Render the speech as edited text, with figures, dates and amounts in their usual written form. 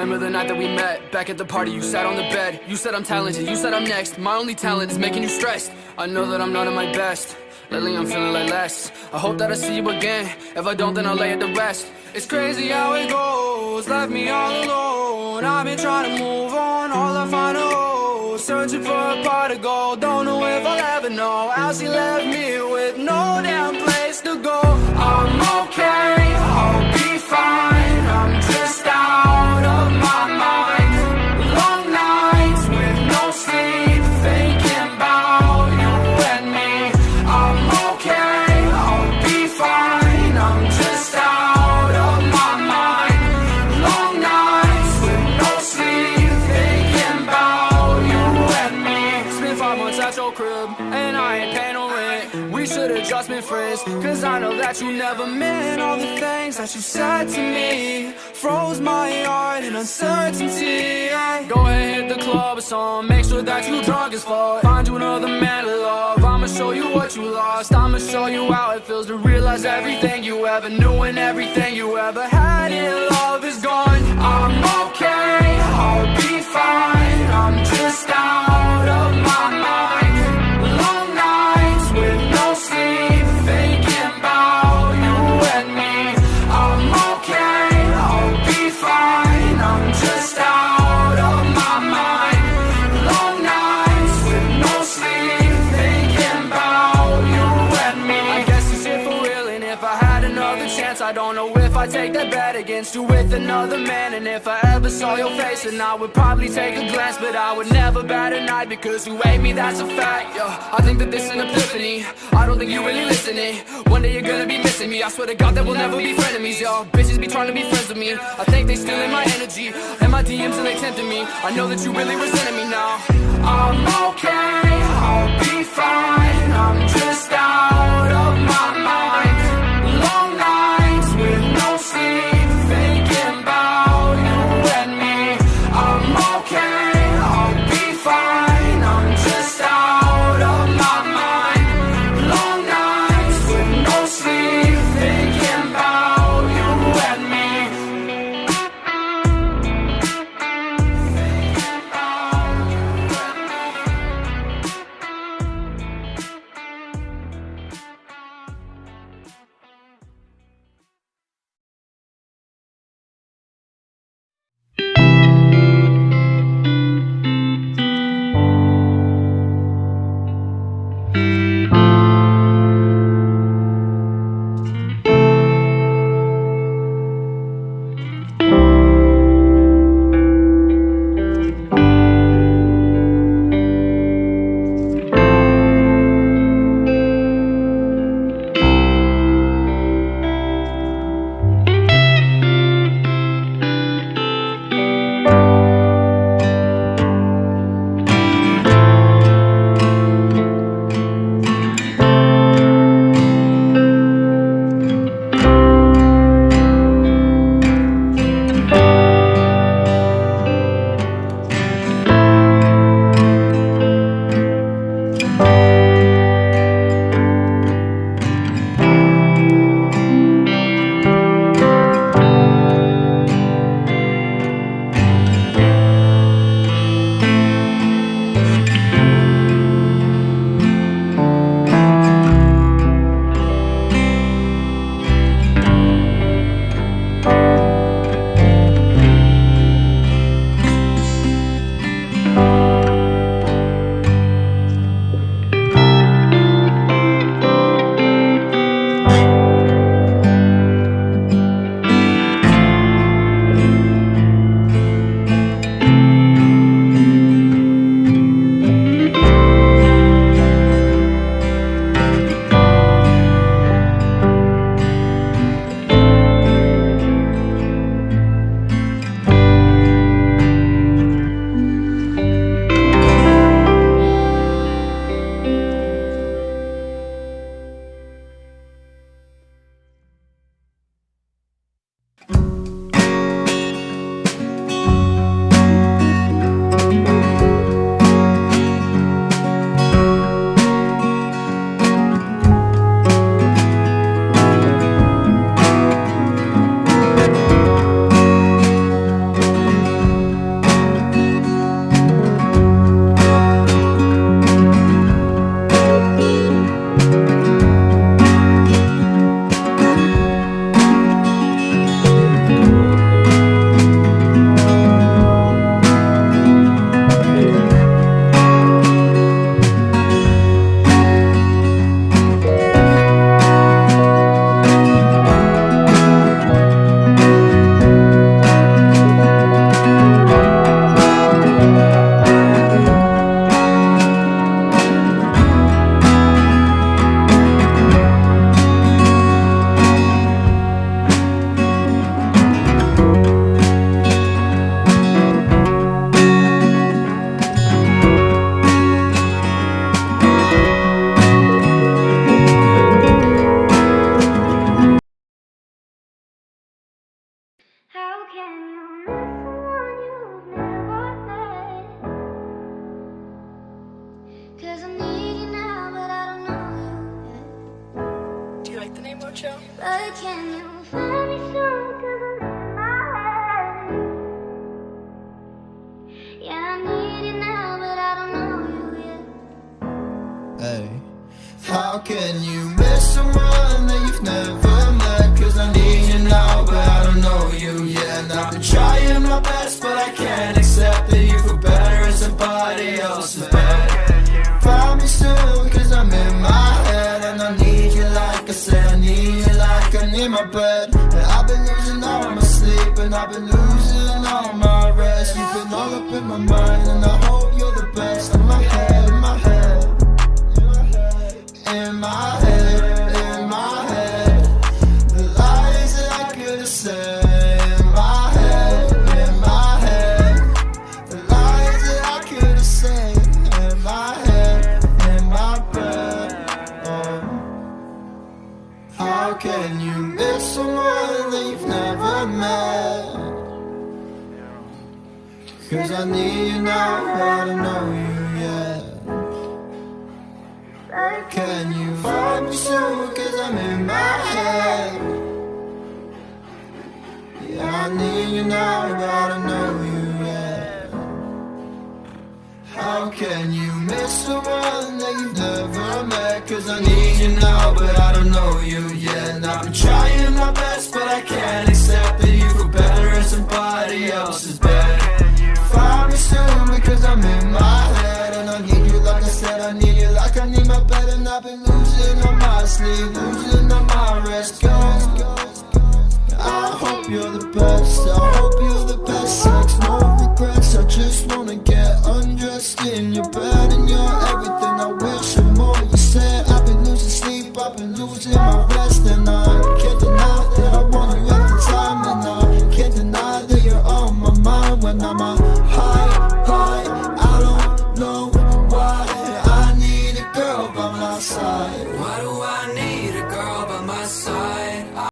remember the night that we met. Back at the party, you sat on the bed. You said I'm talented, you said I'm next. My only talent is making you stressed. I know that I'm not at my best. Lately I'm feeling like less. I hope that I see you again. If I don't, then I'll lay it to rest. It's crazy how it goes, left me all alone. I've been trying to move on, all I find are holes. Searching for a pot to go, don't know if I'll ever know how she left me with no damn place to go. I'm okay, I'll be fine. I'm just out of my mind. Long nights with no sleep, thinking about you and me. I'm okay, I'll be fine. I'm just out of my mind. Long nights with no sleep, thinking about you and me. Spent 5 months at your crib, and I ain't paying no rent. We should've just been friends, cause I know that you never meant all the things that you said to me. Froze my heart in uncertainty. Go ahead, hit the club or something, make sure that you drunk as fuck. Find you another man to love, I'ma show you what you lost. I'ma show you how it feels to realize everything you ever knew and everything you ever had in love is gone. I'm okay, I'll be fine. I'm just out of my mind. Long nights with no sleep, thinking about you and me. I'm okay, I'll be fine. I'm just out of my mind. Long nights with no sleep, thinking about you and me. I guess it's it for real, and if I had another chance, I don't know if I'd take that bet against you with another man. And if I ever saw your face, then I would probably take a glance, but I would never bat an eye because you hate me, that's a fact. Yeah, I think that this is an epiphany. I don't think you really listening. One day you're gonna be missing me. I swear to God that we'll never be frenemies. Y'all bitches be trying to be friends with me. I think they stealing my energy and my DMs and they tempting me. I know that you really resenting me now. I'm okay, I'll be fine. I'm just out of my mind. Long nights with no sleep, thinking about you and me. I'm okay, I'll be fine. I'm just out of my mind. Long nights with no sleep, thinking about you and me. Thinking about you and me. But can you find me soon? 'Cause I'm in my head. Yeah, I need you now, but I don't know you yet. Hey, how can you miss someone that you've never met? 'Cause I need you now, but I don't know you yet. And I've been trying my best, but I can't accept that you feel better in somebody else's bed. Find me soon, 'cause I'm in my head. And I need you like I said, I need you like I need my bed. And I've been losing all my sleep, and I've been losing all my rest. You've been all up in my mind, and I hope you're the best. In my head, in my head, in my head, in my head. The lies that I could have said. In my head, in my head. The lies that I could have said. In my head, in my bed. How can you miss someone that you've never met? 'Cause I need you now, but I don't know you yet. Can you find me soon? 'Cause I'm in my head. Yeah, I need you now, but I don't know you yet. How can you miss someone that you've never met? 'Cause I need you now, but I don't know you yet. And I've been trying my best, but I can't accept that you feel better in somebody else's bed. Find me soon, because I'm in my head. And I need you like I said, I need you like I need my bed. And I've been losing on my sleep, losing on my rest. I hope you're the best, I hope you're the best. Sex, no regrets, I just wanna get undressed in your bed.